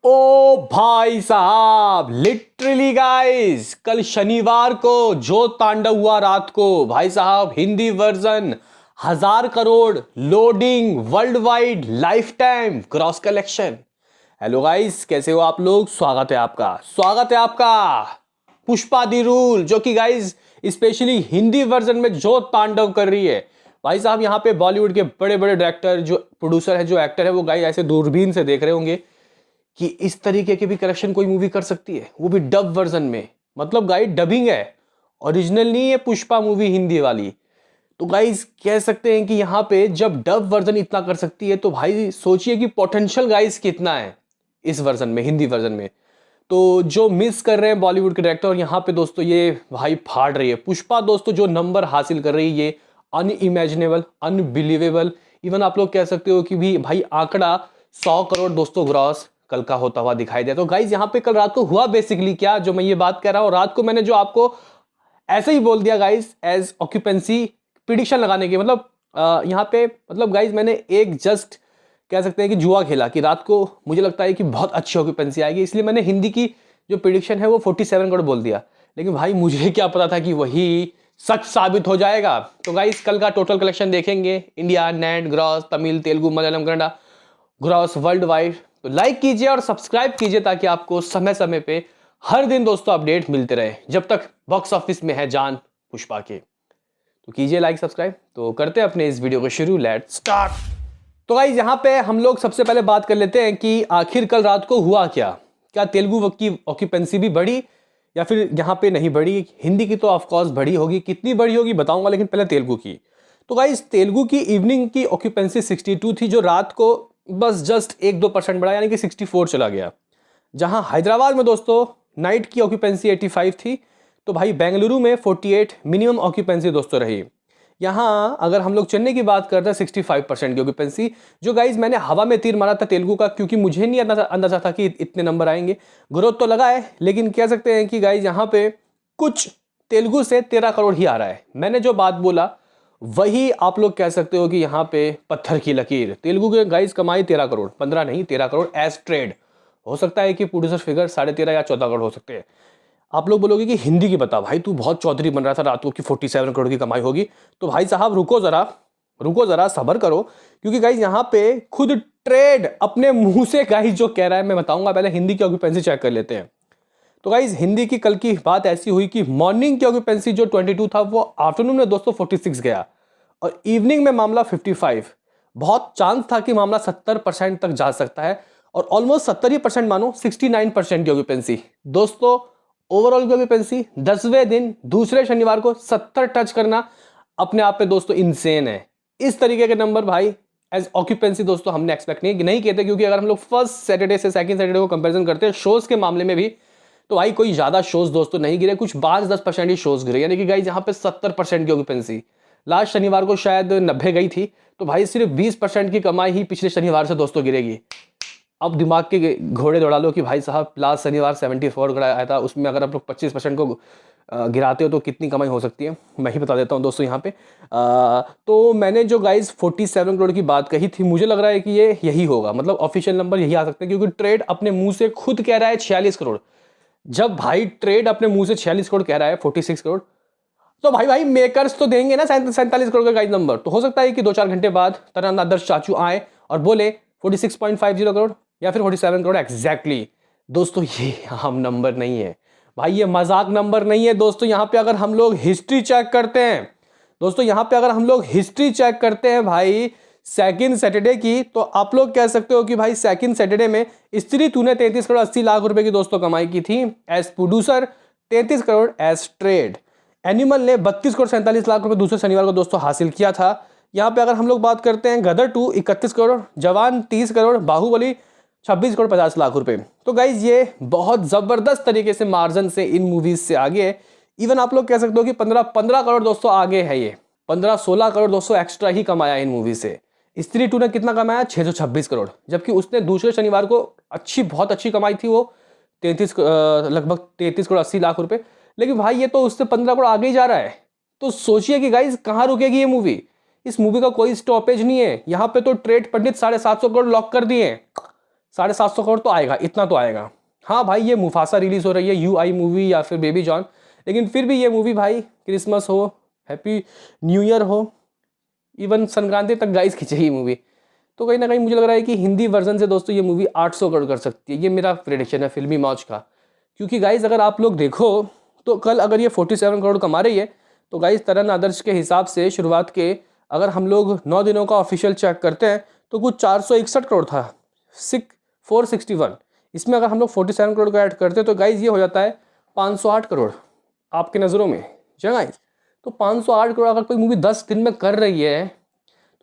ओ भाई साहब, literally guys, कल शनिवार को जो तांडव हुआ रात को, भाई साहब, Hindi version 1,000 crore loading world wide life time cross collection. Hello guys, कैसे हो आप लोग? स्वागत है आपका पुष्पा दी रूल, जो कि गाइस स्पेशली हिंदी वर्जन में जो तांडव कर रही है। भाई साहब, यहाँ पे बॉलीवुड के बड़े बड़े डायरेक्टर, जो प्रोड्यूसर है, जो एक्टर है, वो गाइस ऐसे दूरबीन से देख रहे होंगे कि इस तरीके की भी करेक्शन कोई मूवी कर सकती है, वो भी डब वर्जन में। मतलब गाइस डबिंग है, ओरिजिनल नहीं है पुष्पा मूवी हिंदी वाली। तो गाइस कह सकते हैं कि यहाँ पे जब डब वर्जन इतना कर सकती है, तो भाई सोचिए कि पोटेंशियल गाइस कितना है इस वर्जन में, हिंदी वर्जन में। तो जो मिस कर रहे हैं बॉलीवुड के डायरेक्टर, और यहाँ पे दोस्तों ये भाई फाड़ रही है पुष्पा। दोस्तों जो नंबर हासिल कर रही है, ये अनइमेजिनेबल, अनबिलीवेबल। इवन आप लोग कह सकते हो कि भी भाई आंकड़ा 100 करोड़ दोस्तों ग्रॉस कल का होता हुआ दिखाई दिया। तो गाइज यहाँ पे कल रात को हुआ बेसिकली क्या, जो मैं ये बात कर रहा हूँ, रात को मैंने जो आपको ऐसे ही बोल दिया गाइज, एज ऑक्यूपेंसी प्रिडिक्शन लगाने की, मतलब यहाँ पे मतलब गाइज मैंने एक जस्ट कह सकते हैं कि जुआ खेला कि रात को मुझे लगता है कि बहुत अच्छी ऑक्यूपेंसी आएगी, इसलिए मैंने हिंदी की जो प्रिडिक्शन है वो 47 करोड़ बोल दिया। लेकिन भाई मुझे क्या पता था कि वही सच साबित हो जाएगा। तो गाइस कल का टोटल कलेक्शन देखेंगे, India, net, gross, Tamil, Telugu, Malayalam, Kannada, gross world wide. तो लाइक कीजिए और सब्सक्राइब कीजिए, ताकि आपको समय समय पे हर दिन दोस्तों अपडेट मिलते रहे, जब तक बॉक्स ऑफिस में है जान पुष्पा के। तो कीजिए लाइक सब्सक्राइब। तो करते हैं अपने इस वीडियो को शुरू, लेट्स स्टार्ट। तो गाइस यहाँ पे हम लोग सबसे पहले बात कर लेते हैं कि आखिर कल रात को हुआ क्या। क्या तेलुगु की ऑक्यूपेंसी भी बढ़ी या फिर यहाँ पे नहीं बढ़ी? हिंदी की तो ऑफकोर्स बढ़ी होगी, कितनी बढ़ी होगी बताऊंगा, लेकिन पहले तेलुगु की। तो गाइस तेलुगु की इवनिंग की ऑक्यूपेंसी 62 थी, जो रात को बस जस्ट 1-2% बढ़ा, यानी कि 64 चला गया। जहां हैदराबाद में दोस्तों नाइट की ऑक्यूपेंसी 85 थी। तो भाई बेंगलुरु में 48 मिनिमम ऑक्यूपेंसी दोस्तों रही। यहाँ अगर हम लोग चेन्नई की बात करते हैं 65% की ऑक्यूपेंसी। जो गाइज मैंने हवा में तीर मारा था तेलुगु का, क्योंकि मुझे नहीं अंदाजा था कि इतने नंबर आएंगे। ग्रोथ तो लगा है, लेकिन कह सकते हैं कि गाइज यहाँ पे कुछ तेलुगु से 13 करोड़ ही आ रहा है। मैंने जो बात बोला वही आप लोग कह सकते हो कि यहाँ पे पत्थर की लकीर। तेलुगु के गाइज कमाई 13 करोड़, 15 नहीं 13 करोड़ एज ट्रेड। हो सकता है कि प्रोड्यूसर फिगर 13.5 या 14 करोड़ हो सकते हैं। आप लोग बोलोगे कि हिंदी की बता भाई, तू बहुत चौधरी बन रहा था रात को कि 47 करोड़ की कमाई होगी। तो भाई साहब रुको जरा सब्र करो, क्योंकि गाइज यहाँ पे खुद ट्रेड अपने मुंह से गाइज जो कह रहा है मैं बताऊंगा। पहले हिंदी की ऑक्यूपेंसी चेक कर लेते हैं। तो गाइज हिंदी की कल की बात ऐसी हुई कि मॉर्निंग की ऑक्यूपेंसी जो 22 था, वो आफ्टरनून में दोस्तों 46 गया, और इवनिंग में मामला 55। बहुत चांस था कि मामला 70% तक जा सकता है, और ऑलमोस्ट 70% मानो 69% की ऑक्यूपेंसी दोस्तों। ओवरऑल की ऑक्यूपेंसी 10वें दिन दूसरे शनिवार को 70 टच करना अपने आप में दोस्तों इनसेन है। इस तरीके के नंबर भाई एज ऑक्यूपेंसी दोस्तों हमने एक्सपेक्ट नहीं कहते, क्योंकि अगर हम लोग फर्स्ट सैटरडे से सेकंड सैटरडे को कंपैरिजन करते हैं शोज के मामले में भी, तो भाई कोई ज्यादा शोज दोस्तों नहीं गिरे, कुछ 5-10% ही शोज गिरे। यानी कि गाइस यहाँ पे 70% की ऑक्यूपेंसी। लास्ट शनिवार को शायद 90 गई थी, तो भाई सिर्फ 20% की कमाई ही पिछले शनिवार से दोस्तों गिरेगी। अब दिमाग के घोड़े दौड़ा लो कि भाई साहब लास्ट शनिवार 74 का आया था, उसमें अगर आप लोग 25% को गिराते हो तो कितनी कमाई हो सकती है, मैं ही बता देता हूँ दोस्तों यहाँ पे। तो मैंने जो गाइज 47 करोड़ की बात कही थी, मुझे लग रहा है कि ये यही होगा, मतलब ऑफिशियल नंबर यही आ सकते हैं, क्योंकि ट्रेड अपने मुंह से खुद कह रहा है 46 करोड़। जब भाई ट्रेड अपने मुंह से 46 करोड़ कह रहा है, 46 करोड़, तो भाई मेकर्स तो देंगे ना 47 करोड़ का गाइज नंबर। तो हो सकता है कि 2-4 घंटे बाद तरन आदर्श चाचू आए और बोले 46.50 करोड़ या फिर 47 करोड़ एग्जैक्टली। दोस्तों ये आम नंबर नहीं है भाई, ये मजाक नंबर नहीं है दोस्तों। यहाँ पे अगर हम लोग हिस्ट्री चेक करते हैं दोस्तों, यहाँ पे अगर हम लोग हिस्ट्री चेक करते हैं भाई सेकंड सैटरडे की, तो आप लोग कह सकते हो कि भाई सेकंड सैटरडे में स्त्री तूने 33 करोड़ 80 लाख रुपए की दोस्तों कमाई की थी as producer, 33 crore as trade. Animal ने 32 करोड़ 47 लाख रुपए दूसरे शनिवार को दोस्तों हासिल किया था। यहाँ पे अगर हम लोग बात करते हैं गदर 2 31 करोड़, जवान 30 करोड़, बाहुबली 26 करोड़ 50 लाख रुपए। तो गाइज ये बहुत जबरदस्त तरीके से मार्जिन से इन मूवीज से आगे है। इवन आप लोग कह सकते हो कि 15 करोड़ दोस्तों आगे है, ये 15-16 करोड़ दोस्तों एक्स्ट्रा ही कमाया इन मूवी से। स्त्री 2 ने कितना कमाया? 626 करोड़, जबकि उसने दूसरे शनिवार को बहुत अच्छी कमाई थी, वो 33 लगभग 33 करोड़ 80 लाख रुपए। लेकिन भाई ये तो उससे 15 करोड़ आगे ही जा रहा है। तो सोचिए कि गाइज कहाँ रुकेगी ये मूवी। इस मूवी का कोई स्टॉपेज नहीं है। यहाँ पे तो ट्रेड पंडित 750 करोड़ लॉक कर दिए। 750 करोड़ तो आएगा, इतना तो आएगा। हाँ भाई, ये मुफासा रिलीज हो रही है, UI मूवी या फिर बेबी जॉन, लेकिन फिर भी ये मूवी भाई क्रिसमस हो, हैप्पी न्यू ईयर हो, इवन संक्रांति तक गाइस खिंचेगी मूवी। तो कहीं ना कहीं मुझे लग रहा है कि हिंदी वर्जन से दोस्तों ये मूवी 800 करोड़ कर सकती है। ये मेरा प्रेडिक्शन है फिल्मी मौज का। क्योंकि गाइस अगर आप लोग देखो तो कल अगर ये 47 करोड़ कमा रही है तो गाइस तरन आदर्श के हिसाब से शुरुआत के अगर हम लोग 9 दिनों का ऑफिशियल चेक करते हैं तो कुछ 461 करोड़ था, 461। इसमें अगर हम लोग 47 करोड़ का ऐड करते हैं तो गाइस ये हो जाता है 508 करोड़ आपके नज़रों में। गाइस तो 508 करोड़ अगर कोई मूवी 10 दिन में कर रही है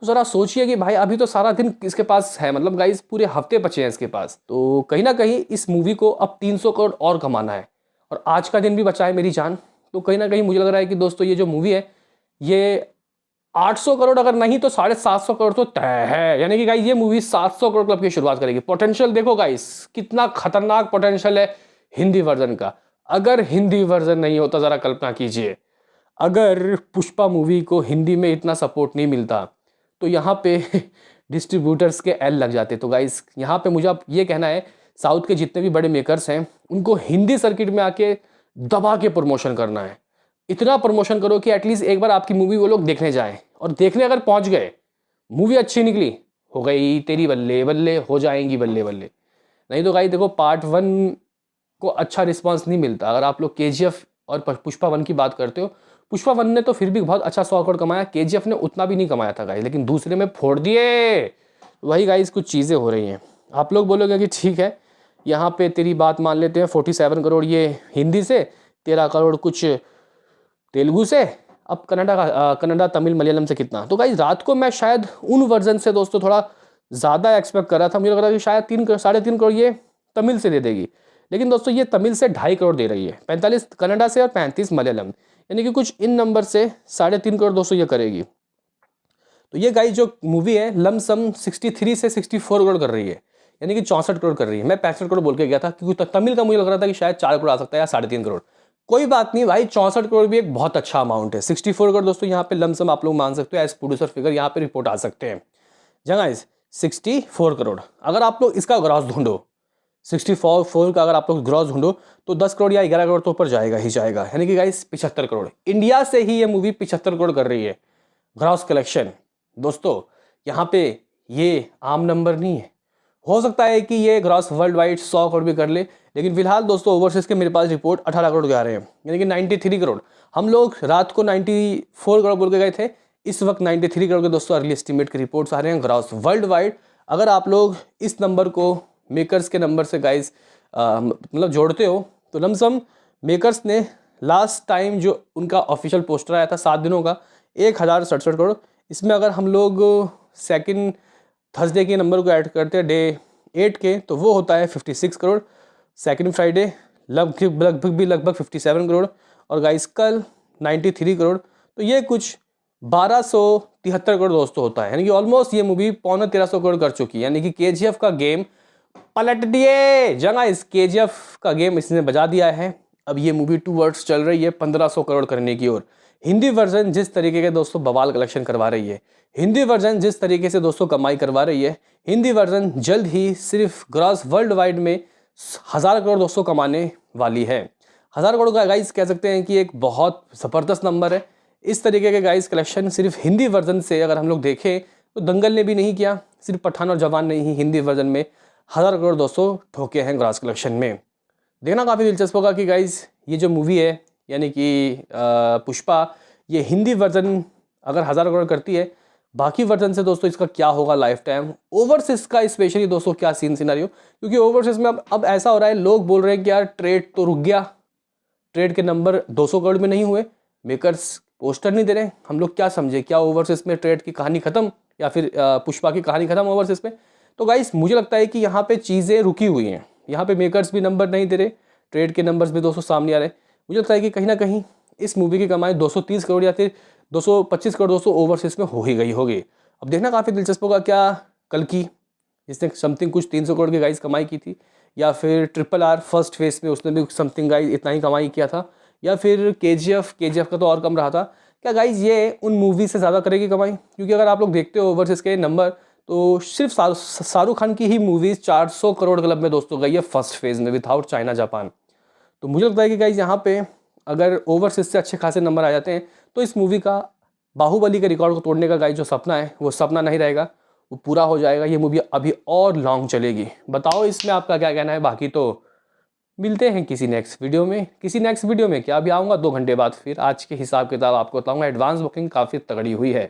तो ज़रा सोचिए कि भाई अभी तो सारा दिन इसके पास है, मतलब गाइस पूरे हफ्ते बचे हैं इसके पास। तो कहीं ना कहीं इस मूवी को अब 300 करोड़ और कमाना है और आज का दिन भी बचा है मेरी जान। तो कहीं ना कहीं मुझे लग रहा है कि दोस्तों ये जो मूवी है ये 800 करोड़ अगर नहीं तो 750 करोड़ तो तय है। यानी कि गाइस ये मूवी 700 करोड़ क्लब की शुरुआत करेगी। पोटेंशियल देखो गाइस कितना खतरनाक पोटेंशियल है हिंदी वर्जन का। अगर हिंदी वर्जन नहीं होता, ज़रा कल्पना कीजिए, अगर पुष्पा मूवी को हिंदी में इतना सपोर्ट नहीं मिलता तो यहाँ पे डिस्ट्रीब्यूटर्स के एल लग जाते। तो गाइस यहाँ पे मुझे अब ये कहना है साउथ के जितने भी बड़े मेकर्स हैं उनको हिंदी सर्किट में आके दबा के प्रमोशन करना है। इतना प्रमोशन करो कि एटलीस्ट एक बार आपकी मूवी वो लोग देखने जाएं, और देखने अगर पहुंच गए, मूवी अच्छी निकली, हो गई तेरी बल्ले बल्ले, हो जाएंगी बल्ले बल्ले। नहीं तो गाइस देखो पार्ट 1 को अच्छा रिस्पांस नहीं मिलता। अगर आप लोग KGF और पुष्पा 1 की बात करते हो, पुष्पा 1 ने तो फिर भी बहुत अच्छा 100 करोड़ कमाया, KGF ने उतना भी नहीं कमाया था गाइस, लेकिन दूसरे में फोड़ दिए। वही गाइस कुछ चीज़ें हो रही हैं। आप लोग बोलोगे कि ठीक है यहाँ पे तेरी बात मान लेते हैं, 47 करोड़ ये हिंदी से, 13 करोड़ कुछ तेलुगु से, अब कन्नड़ा तमिल मलयालम से कितना। तो गाइस रात को मैं शायद उन वर्जन से दोस्तों थोड़ा ज़्यादा एक्सपेक्ट कर रहा था। मुझे लग रहा था कि शायद 3-3.5 करोड़ ये तमिल से दे देगी, लेकिन दोस्तों ये तमिल से 2.5 करोड़ दे रही है, 45 कन्नड़ा से और 35 मलयालम, यानी कि कुछ इन नंबर से 3.5 करोड़ दोस्तों ये करेगी। तो ये गाइस जो मूवी है लमसम 63 से 64 करोड़ कर रही है, यानी कि 64 करोड़ कर रही है। मैं 65 करोड़ बोल के गया था क्योंकि तमिल का मुझे लग रहा था कि शायद 4 करोड़ आ सकता है या 3.5 करोड़। कोई बात नहीं भाई, 64 करोड़ भी एक बहुत अच्छा अमाउंट है। 64 करोड़ दोस्तों यहाँ पे लमसम आप लोग मान सकते हो एज प्रोड्यूसर फिगर, यहाँ पे रिपोर्ट आ सकते हैं। गाइस 64 करोड़ अगर आप लोग इसका ग्रॉस ढूंढो, 64 का अगर आप लोग ग्रॉस ढूंढो तो 10 करोड़ या 11 करोड़ तो ऊपर जाएगा ही जाएगा, यानी कि गाइस 75 करोड़। इंडिया से ही ये मूवी 75 करोड़ कर रही है ग्रॉस कलेक्शन। दोस्तों यहाँ पे ये आम नंबर नहीं है, हो सकता है कि ये ग्रॉस वर्ल्ड वाइड 100 करोड़ भी कर ले, लेकिन फिलहाल दोस्तों ओवरसीज के मेरे पास रिपोर्ट 18 करोड़ के आ रहे हैं, यानी कि 93 करोड़। हम लोग रात को 94 करोड़ बोल के गए थे, इस वक्त 93 करोड़ के दोस्तों अर्ली एस्टिमेट के रिपोर्ट्स आ रहे हैं ग्रॉस वर्ल्ड वाइड। अगर आप लोग इस नंबर को मेकर्स के नंबर से गाइस मतलब जोड़ते हो तो लमसम मेकर्स ने लास्ट टाइम जो उनका ऑफिशियल पोस्टर आया था 7 दिनों का, 1067 करोड़। इसमें अगर हम लोग सेकंड थर्सडे के नंबर को ऐड करते हैं डे 8 के, तो वो होता है 56 करोड़। सेकंड फ्राइडे लगभग 57 करोड़, और गाइस कल 93 करोड़। तो ये कुछ 1273 करोड़ दोस्तों होता है, यानी कि ऑलमोस्ट ये मूवी 1350 करोड़ कर चुकी है। यानी कि KGF का गेम पलट दिए जगह, इस KGF का गेम इसने बजा दिया है। अब ये मूवी 2 वर्ड्स चल रही है 1500 करोड़ करने की ओर। हिंदी वर्जन जिस तरीके के दोस्तों बवाल कलेक्शन करवा रही है, हिंदी वर्जन जिस तरीके से दोस्तों कमाई करवा रही है, हिंदी वर्जन जल्द ही सिर्फ ग्रॉस वर्ल्ड वाइड में 1000 करोड़ दोस्तों कमाने वाली है। 1000 करोड़ का गाइस कह सकते हैं कि एक बहुत ज़बरदस्त नंबर है। इस तरीके के गाइस कलेक्शन सिर्फ हिंदी वर्जन से अगर हम लोग देखें तो दंगल ने भी नहीं किया, सिर्फ पठान और जवान ने ही हिंदी वर्जन में 1000 करोड़ दोस्तों ठोके हैं ग्रॉस कलेक्शन में। देखना काफ़ी दिलचस्प होगा कि गाइस ये जो मूवी है यानी कि पुष्पा, ये हिंदी वर्जन अगर 1000 करोड़ करती है, बाकी वर्जन से दोस्तों इसका क्या होगा लाइफ टाइम। ओवरसीज का स्पेशली दोस्तों क्या सीन सिनारियो, क्योंकि ओवरसीज में अब ऐसा हो रहा है, लोग बोल रहे हैं कि यार ट्रेड तो रुक गया, ट्रेड के नंबर 200 करोड़ में नहीं हुए, मेकर्स पोस्टर नहीं दे रहे, हम लोग क्या समझे, क्या ओवरसीज में ट्रेड की कहानी खत्म या फिर पुष्पा की कहानी खत्म ओवरसीज में। तो गाइस मुझे लगता है कि यहाँ पे चीज़ें रुकी हुई हैं, यहाँ पे मेकर्स भी नंबर नहीं दे रहे, ट्रेड के नंबर्स भी दोस्तों सामने आ रहे हैं। मुझे लगता है कि कहीं ना कहीं इस मूवी की कमाई 230 करोड़ या फिर 225 करोड़ दोस्तों ओवरसीज में हो ही गई होगी। अब देखना काफ़ी दिलचस्प होगा क्या कल की, जिसने समथिंग कुछ 300 करोड़ की गाइस कमाई की थी, या फिर RRR फर्स्ट फेज में उसने भी समथिंग गाइस इतना ही कमाई किया था, या फिर KGF का तो और कम रहा था। क्या गाइस ये उन मूवी से ज़्यादा करेगी कमाई? क्योंकि अगर आप लोग देखते हो ओवरसीज के नंबर तो सिर्फ शाहरुख खान की ही मूवीज़ 400 करोड़ क्लब में दोस्तों गई है फर्स्ट फेज़ में विदाउट चाइना जापान। तो मुझे लगता है कि गाइज यहाँ पे अगर ओवरसीज से अच्छे खासे नंबर आ जाते हैं तो इस मूवी का बाहुबली के रिकॉर्ड को तोड़ने का गाइज जो सपना है वो सपना नहीं रहेगा, वो पूरा हो जाएगा। ये मूवी अभी और लॉन्ग चलेगी। बताओ इसमें आपका क्या कहना है। बाकी तो मिलते हैं किसी नेक्स्ट वीडियो में क्या अभी आऊँगा 2 घंटे बाद। फिर आज के हिसाब किताब आपको बताऊँगा। एडवांस बुकिंग काफ़ी तगड़ी हुई है।